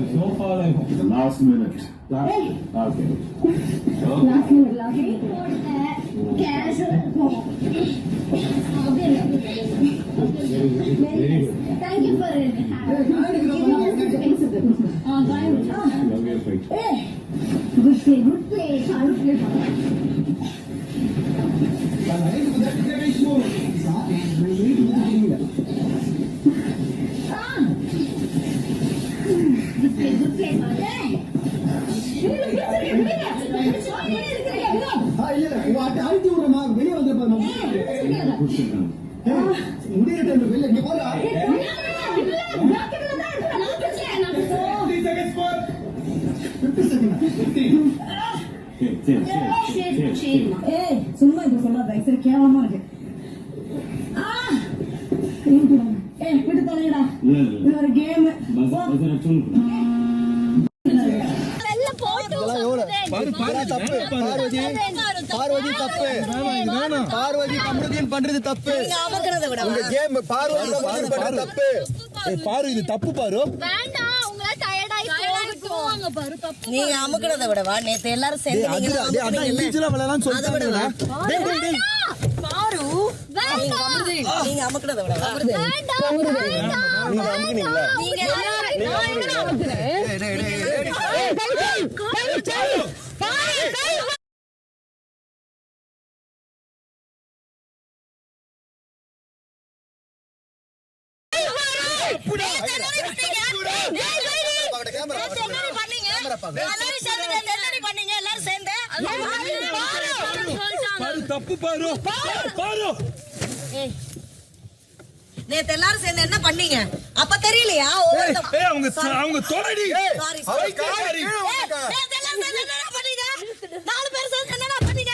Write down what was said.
Last minute. Okay. Last minute. Cash. Thank you for it. Good play. சும்மா இப்ப சொல்லாத சரி கேவலமா இருக்கு விட்டு தொலைடா இது ஒரு கேம் பார்வதி கமருதீன் பண்றது தப்பு. பாரு இது தப்பு பாரு. நீங்க அமுக்கிறத விடவா நேத்து எல்லாரும் சேர்ந்து நீங்க அமுக்கிறத விடவா நேத்து எல்லாரும் சேர்ந்து என்ன பண்ணீங்க அப்ப தெரியலையா? அவங்க தோழடி நாலு பேர் சேர்ந்து என்ன பண்ணீங்க?